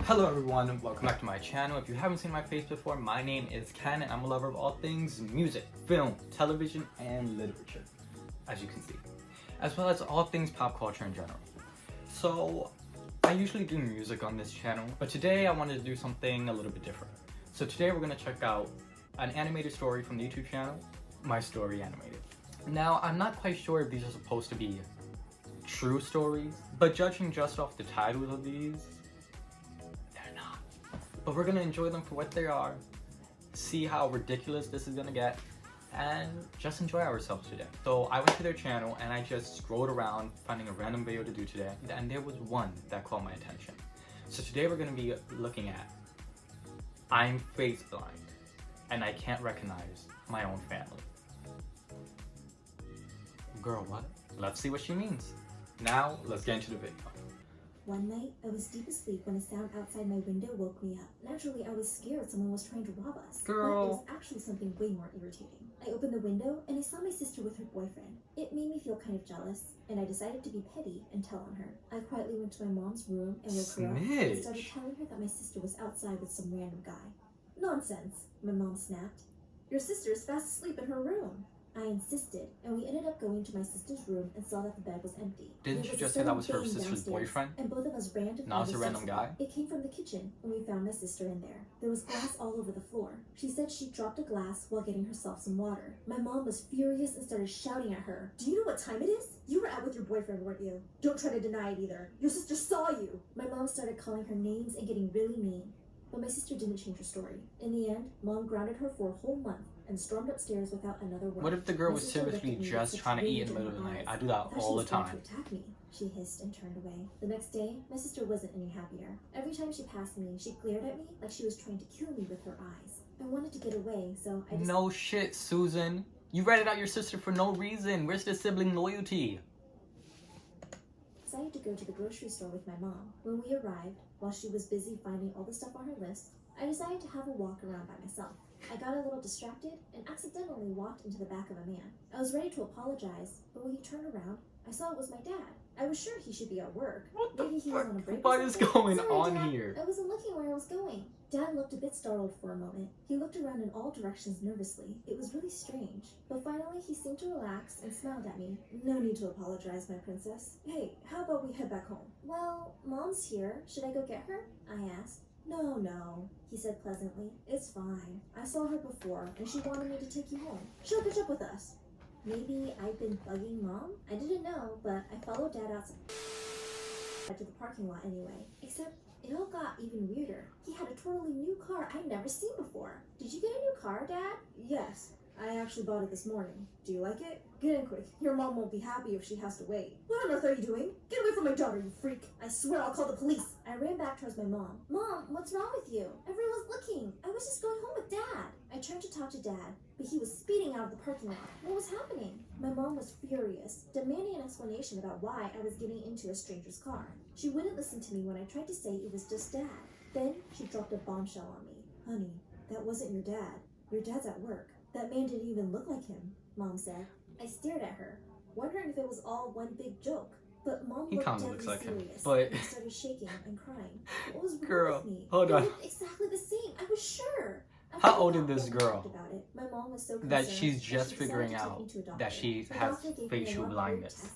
Hello everyone, and welcome back to my channel. If you haven't seen my face before, my name is Ken and I'm a lover of all things music, film, television, and literature, as you can see, as well as all things pop culture in general. So I usually do music on this channel, but today I wanted to do something a little bit different. So today we're going to check out an animated story from the YouTube channel, My Story Animated. Now, I'm not quite sure if these are supposed to be true stories, but judging just off the titles of these, but we're gonna enjoy them for what they are, see how ridiculous this is gonna get, and just enjoy ourselves today. So I went to their channel and I just scrolled around finding a random video to do today, and there was one that caught my attention. So today we're gonna be looking at I'm face blind and I can't recognize my own family. Girl, what? Let's see what she means. Now, let's get into the video. One night, I was deep asleep when a sound outside my window woke me up. Naturally, I was scared someone was trying to rob us. Girl. But it was actually something way more irritating. I opened the window and I saw my sister with her boyfriend. It made me feel kind of jealous, and I decided to be petty and tell on her. I quietly went to my mom's room and woke her up and started telling her that my sister was outside with some random guy. Nonsense, my mom snapped. Your sister is fast asleep in her room. I insisted, and we ended up going to my sister's room and saw that the bed was empty. Didn't you just say that was her sister's boyfriend? And both of us ran to Now it's a random guy? It came from the kitchen, and we found my sister in there. There was glass all over the floor. She said she dropped a glass while getting herself some water. My mom was furious and started shouting at her. Do you know what time it is? You were out with your boyfriend, weren't you? Don't try to deny it either. Your sister saw you. My mom started calling her names and getting really mean. But my sister didn't change her story. In the end, Mom grounded her for a whole month and stormed upstairs without another word. What if the girl was seriously just trying to eat in the middle of the night? I do that all the time. To attack me, she hissed and turned away. The next day, my sister wasn't any happier. Every time she passed me, she glared at me like she was trying to kill me with her eyes. I wanted to get away, so I just... No shit, Susan. You ratted out your sister for no reason. Where's the sibling loyalty? Decided to go to the grocery store with my mom. When we arrived, while she was busy finding all the stuff on her list, I decided to have a walk around by myself. I got a little distracted and accidentally walked into the back of a man. I was ready to apologize, but when he turned around, I saw it was my dad. I was sure he should be at work. What Maybe the he was on a break. fuck? What is going Sorry, on Dad. here? I wasn't looking where I was going. Dad looked a bit startled for a moment. He looked around in all directions nervously. It was really strange. But finally, he seemed to relax and smiled at me. No need to apologize, my princess. Hey, how about we head back home? Well, Mom's here. Should I go get her? I asked. No, he said pleasantly. It's fine. I saw her before, and she wanted me to take you home. She'll catch up with us. Maybe I've been bugging Mom? I didn't know, but I followed Dad outside to the parking lot anyway. Except it all got even weirder. He had a totally new car I'd never seen before. Did you get a new car, Dad? Yes. I actually bought it this morning. Do you like it? Get in quick. Your mom won't be happy if she has to wait. What on earth are you doing? Get away from my daughter, you freak. I swear I'll call the police. I ran back towards my mom. Mom, what's wrong with you? Everyone's looking. I was just going home with Dad. I turned to talk to Dad, but he was speeding out of the parking lot. What was happening? My mom was furious, demanding an explanation about why I was getting into a stranger's car. She wouldn't listen to me when I tried to say it was just Dad. Then she dropped a bombshell on me. Honey, that wasn't your dad. Your dad's at work. That man didn't even look like him, Mom said. I stared at her, wondering if it was all one big joke. But Mom looked deadly serious and started shaking and crying. What was wrong with me? Hold on. They looked exactly the same. I was sure. How old is this girl? My mom was so that she's just figuring out that she has facial blindness.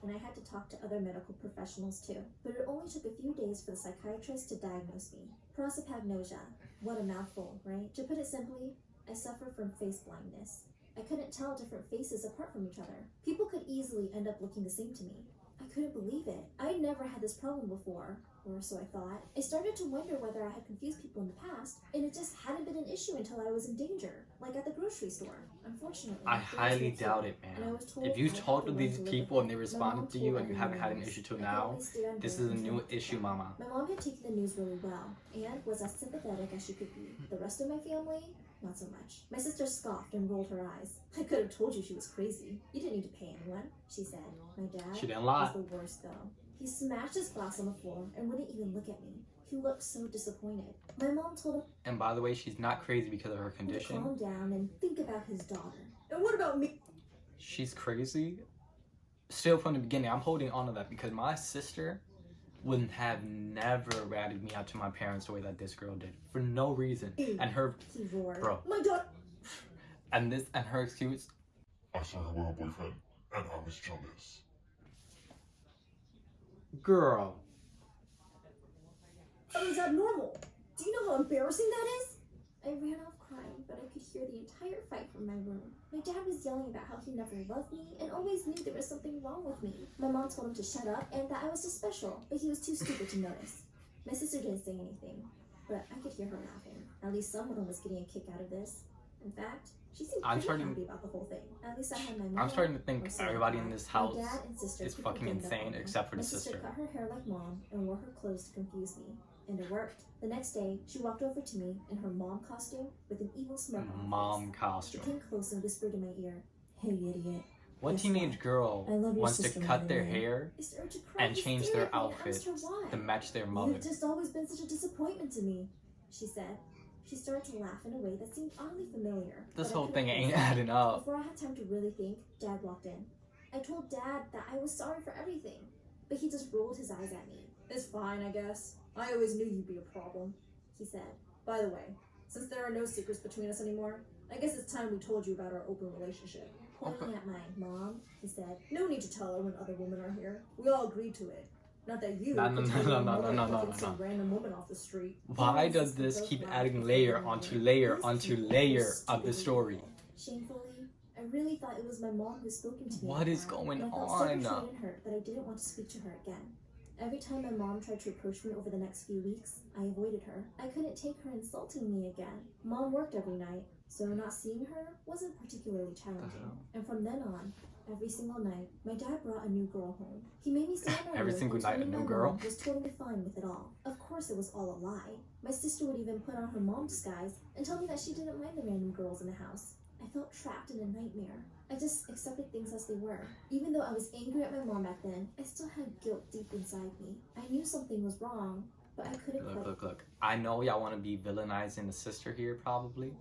And I had to talk to other medical professionals too. But it only took a few days for the psychiatrist to diagnose me. Prosopagnosia. What a mouthful, right? To put it simply, I suffer from face blindness. I couldn't tell different faces apart from each other. People could easily end up looking the same to me. I couldn't believe it. I'd never had this problem before, or so I thought. I started to wonder whether I had confused people in the past, and it just hadn't been an issue until I was in danger, like at the grocery store. Unfortunately, I highly doubt it, man. If you talked to these people and they responded to you and you haven't had an issue till now, this is a new issue, mama. My mom had taken the news really well, and was as sympathetic as she could be. The rest of my family, not so much. My sister scoffed and rolled her eyes. I could have told you she was crazy. You didn't need to pay anyone, she said. My dad she didn't lie. was the worst, though. He smashed his glass on the floor and wouldn't even look at me. He looked so disappointed. My mom told him, and by the way, she's not crazy because of her condition. To calm down and think about his daughter. And what about me? She's crazy. Still from the beginning, I'm holding on to that because my sister would have never ratted me out to my parents the way that this girl did for no reason. And her, He roared. bro, My daughter. and her excuse. I saw her with her boyfriend, and I was jealous. Girl. That was abnormal. Do you know how embarrassing that is? I ran off crying, but I could hear the entire fight from my room. My dad was yelling about how he never loved me and always knew there was something wrong with me. My mom told him to shut up and that I was just special, but he was too stupid to notice. My sister didn't say anything, but I could hear her laughing. At least someone was getting a kick out of this. In fact, she seemed pretty happy about the whole thing. At least I had my mom. I'm starting to think everybody in this house my dad and sister is fucking insane except for the sister. My sister cut her hair like mom and wore her clothes to confuse me. And it worked. The next day, she walked over to me in her mom costume with an evil smirk on her Mom face. costume. She came close and whispered in my ear, "Hey, idiot. What Guess teenage what? girl I love your wants to sister cut more their than you." hair I started to cry and change their hysterically and asked outfits her why. to match their mother? You've just always been such a disappointment to me, she said. She started to laugh in a way that seemed oddly familiar. This but I whole couldn't thing ain't place it. adding up. Before I had time to really think, Dad walked in. I told Dad that I was sorry for everything, but he just rolled his eyes at me. "It's fine, I guess. I always knew you'd be a problem," he said. "By the way, since there are no secrets between us anymore, I guess it's time we told you about our open relationship." Pointing at my mom, he said, "No need to tell her when other women are here. We all agreed to it. Not that you No. some random woman off the street." Why does this keep adding layer onto layer onto layer of the story? Shamefully, I really thought it was my mom who spoken to me. What is going I felt so on? betrayed and hurt that I didn't want to speak to her again. Every time my mom tried to approach me over the next few weeks, I avoided her. I couldn't take her insulting me again. Mom worked every night, so not seeing her wasn't particularly challenging. And from then on, every single night, my dad brought a new girl home. He made me stay in my Every room single and told night, a me new my girl? mom was totally fine with it all. Of course, it was all a lie. My sister would even put on her mom's disguise and tell me that she didn't mind the random girls in the house. I felt trapped in a nightmare. I just accepted things as they were. Even though I was angry at my mom back then, I still had guilt deep inside me. I knew something was wrong, but I couldn't Look. I know y'all want to be villainizing the sister here, probably.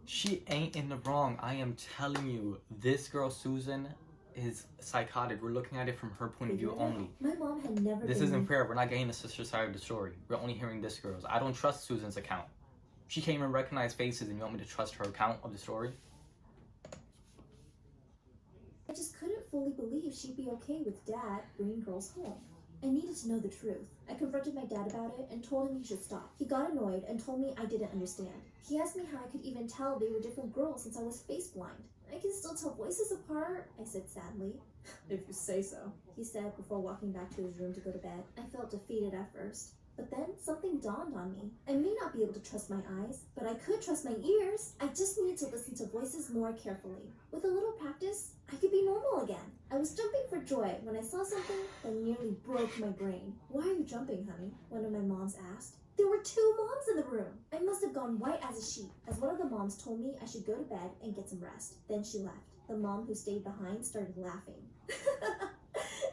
She ain't in the wrong. I am telling you, this girl, Susan, is psychotic. We're looking at it from her point of view only. My mom had never This been isn't fair. We're not getting the sister side of the story. We're only hearing this girl's. I don't trust Susan's account. She can't even recognize faces, and you want me to trust her account of the story? I just couldn't fully believe she'd be okay with Dad bringing girls home. I needed to know the truth. I confronted my dad about it and told him he should stop. He got annoyed and told me I didn't understand. He asked me how I could even tell they were different girls since I was face blind. "I can still tell voices apart," I said sadly. "If you say so," he said before walking back to his room to go to bed. I felt defeated at first. But then something dawned on me. I may not be able to trust my eyes, but I could trust my ears. I just needed to listen to voices more carefully. With a little practice, I could be normal again. I was jumping for joy when I saw something that nearly broke my brain. "Why are you jumping, honey?" one of my moms asked. There were 2 moms in the room. I must have gone white as a sheet, as one of the moms told me I should go to bed and get some rest. Then she left. The mom who stayed behind started laughing.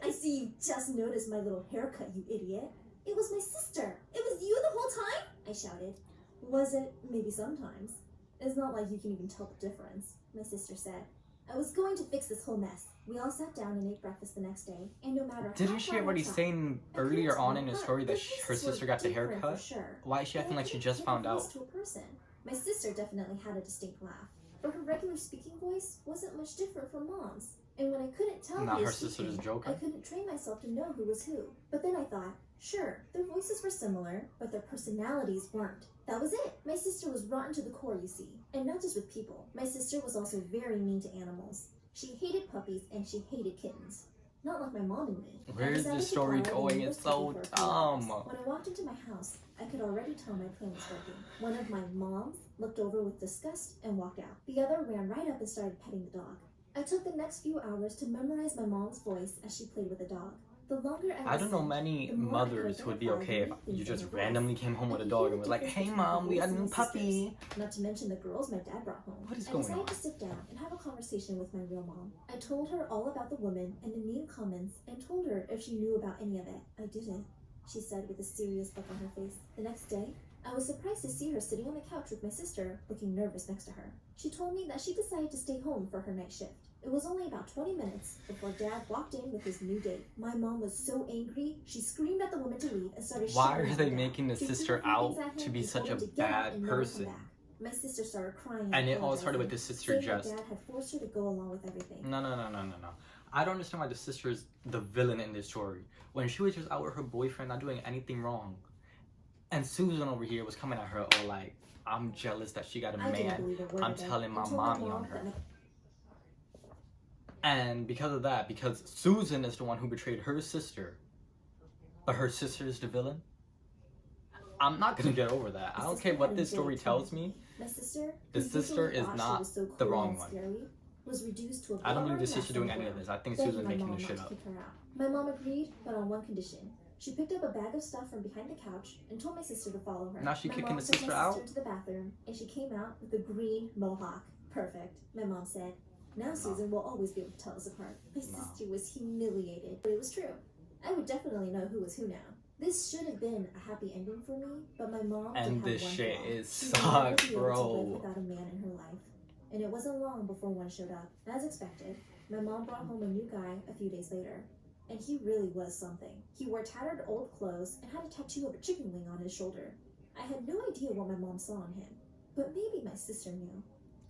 "I see you just noticed my little haircut, you idiot. It was my sister. It was you the whole time?" I shouted. "Was it? Maybe sometimes. It's not like you can even tell the difference," my sister said. "I was going to fix this whole mess." We all sat down and ate breakfast the next day, and no matter Didn't she already say earlier on in the story that her sister got the haircut? Sure. Why is she acting like she just found out? To a person. My sister definitely had a distinct laugh, but her regular speaking voice wasn't much different from Mom's. And when I couldn't tell Not who her was sister speaking, just joking. I couldn't train myself to know who was who. But then I thought, sure, their voices were similar, but their personalities weren't. That was it. My sister was rotten to the core, you see. And not just with people. My sister was also very mean to animals. She hated puppies and she hated kittens. Not like my mom and me. Where is this story going? It's so dumb. When I walked into my house, I could already tell my plan was working. One of my moms looked over with disgust and walked out. The other ran right up and started petting the dog. I took the next few hours to memorize my mom's voice as she played with the dog. The longer I don't know many mothers who would be okay if you just randomly came home with a dog and was like, "Hey mom, we got a new puppy." Not to mention the girls my dad brought home. What is going on? I decided to sit down and have a conversation with my real mom. I told her all about the woman and the mean comments and told her if she knew about any of it. "I didn't," she said with a serious look on her face. The next day, I was surprised to see her sitting on the couch with my sister, looking nervous next to her. She told me that she decided to stay home for her night shift. It was only about 20 minutes before Dad walked in with his new date. My mom was so angry, she screamed at the woman to leave and started Why shouting are at they my dad. making the She threw sister a few out things at him to be and such told a him to get out bad and never come person? back. My sister started crying And it all apologizing, started with the sister saying just. my dad had forced her to go along with everything. No. I don't understand why the sister is the villain in this story. When she was just out with her boyfriend, not doing anything wrong. And Susan over here was coming at her all like, I'm jealous that she got a I didn't man. believe a word I'm of it telling my until mommy mom on her. that And because of that, because Susan is the one who betrayed her sister, but her sister is the villain, I'm not gonna get over that. I don't care what this story tells me. My sister, The who sister usually is thought she not was so the cool wrong and one. scary, was reduced to a I don't believe the blubbering sister mess doing on the any of ground, this. I think begging Susan my making mom this not shit to up. kick her out. My mom agreed, but on one condition. She picked up a bag of stuff from behind the couch and told my sister to follow her. Now she My kicking mom the took sister my out? sister into the bathroom, and she came out with a green mohawk. Perfect, my mom said. Now Susan will always be able to tell us apart. My sister was humiliated, but it was true. I would definitely know who was who now. This should have been a happy ending for me, but my mom And did have this one shit flaw. is She would never sucks, be able to live bro. without a man in her life. And it wasn't long before one showed up. As expected, my mom brought home a new guy a few days later. And he really was something. He wore tattered old clothes and had a tattoo of a chicken wing on his shoulder. I had no idea what my mom saw in him, but maybe my sister knew.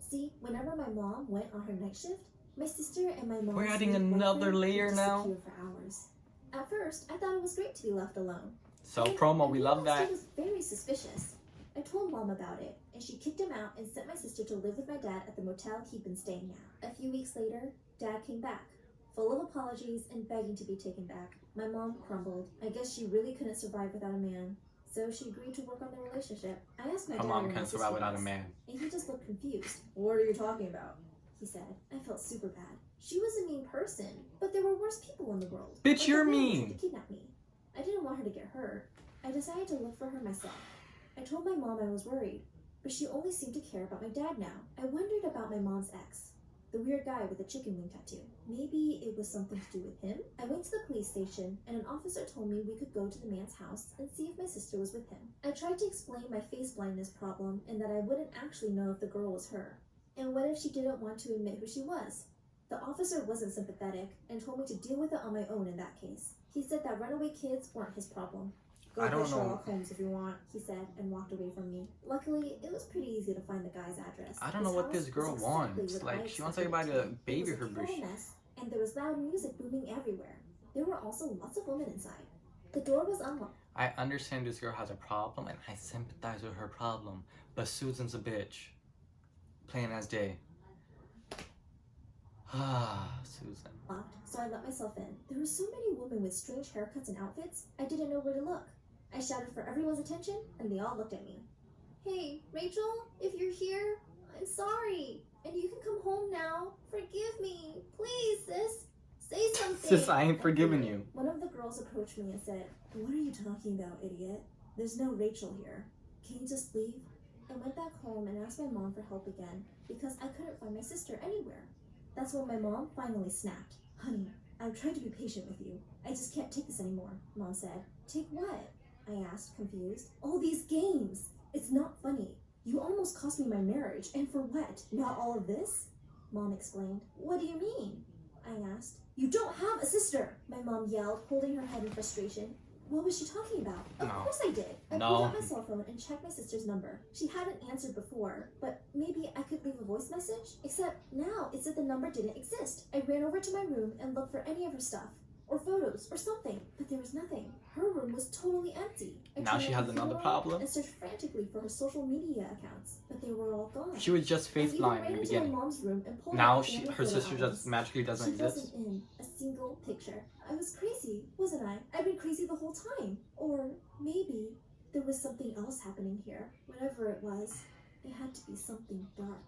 See, whenever my mom went on her night shift, my sister and my mom We're adding another layer now. for hours. At first, I thought it was great to be left alone. So And promo, I we love realized that. He was very suspicious. I told mom about it, and she kicked him out and sent my sister to live with my dad at the motel he'd been staying at. A few weeks later, Dad came back, full of apologies and begging to be taken back. My mom crumbled. I guess she really couldn't survive without a man, so she agreed to work on the relationship. I asked my Her dad mom where my can't survive sister without a was, man. and he just looked confused. What are you talking about? He said. I felt super bad. She was a mean person, but there were worse people in the world. Bitch, Like you're the man who mean. tried to kidnap me. I didn't want her to get hurt. I decided to look for her myself. I told my mom I was worried, but she only seemed to care about my dad now. I wondered about my mom's ex, the weird guy with the chicken wing tattoo. Maybe it was something to do with him? I went to the police station, and an officer told me we could go to the man's house and see if my sister was with him. I tried to explain my face blindness problem and that I wouldn't actually know if the girl was her. And what if she didn't want to admit who she was? The officer wasn't sympathetic and told me to deal with it on my own in that case. He said that runaway kids weren't his problem. Go I don't get know. Sherlock Holmes if you want, he said, and walked away from me. Luckily, it was pretty easy to find the guy's address. I don't know His what house this was girl exactly wants. what Like, I she wants expected everybody it to be. It baby was a her total bitch. mess, and there was loud music booming everywhere. There were also lots of women inside. The door was unlocked. I understand this girl has a problem and I sympathize with her problem. But Susan's a bitch. Plain as day. Ah, Susan. So I let myself in. There were so many women with strange haircuts and outfits, I didn't know where to look. I shouted for everyone's attention, and they all looked at me. Hey, Rachel, if you're here, I'm sorry. And you can come home now. Forgive me. Please, sis. Say something. Sis, I ain't forgiving you. One of the girls approached me and said, What are you talking about, idiot? There's no Rachel here. Can you just leave? I went back home and asked my mom for help again, because I couldn't find my sister anywhere. That's when my mom finally snapped. Honey, I've tried to be patient with you. I just can't take this anymore, Mom said. Take what? I asked, confused. All these games. It's not funny. You almost cost me my marriage, and for what? Not all of this? Mom explained. What do you mean? I asked. You don't have a sister, my mom yelled, holding her head in frustration. What was she talking about? Of No. course I did. I No. pulled out my cell phone and checked my sister's number. She hadn't answered before, but maybe I could leave a voice message? Except now it said the number didn't exist. I ran over to my room and looked for any of her stuff, or photos, or something, but there was nothing. Her room was totally empty. I Now turned she my has computer another on problem? and searched frantically for her social media accounts, but they were all gone. She was just I face even blind ran in the into my beginning. mom's room and pulled Now out she, family her photo sister albums. just magically doesn't She exist. wasn't in a single picture. I was crazy, wasn't I? I've been crazy the whole time. Or maybe there was something else happening here. Whatever it was, it had to be something dark.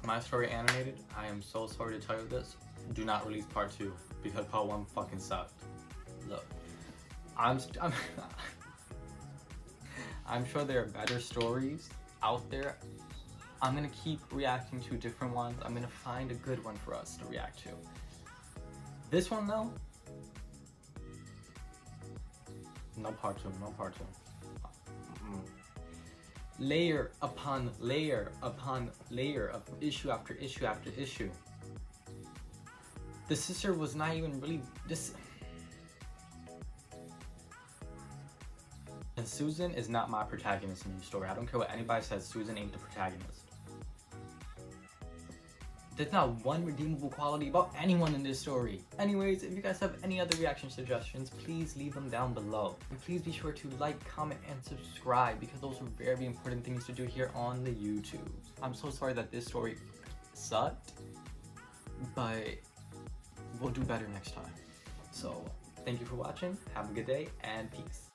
My story animated, I am so sorry to tell you this. Do not release part 2 because part 1 fucking sucked. Look, I'm sure there are better stories out there. I'm gonna keep reacting to different ones. I'm gonna find a good one for us to react to. This one though, No part two, no part two. Layer upon layer upon layer of issue after issue after issue. The sister was not even really this. And Susan is not my protagonist in the story. I don't care what anybody says, Susan ain't the protagonist. There's not one redeemable quality about anyone in this story. Anyways, if you guys have any other reaction suggestions, please leave them down below. And please be sure to like, comment, and subscribe because those are very important things to do here on the YouTube. I'm so sorry that this story sucked, but we'll do better next time. So, thank you for watching, have a good day, and peace.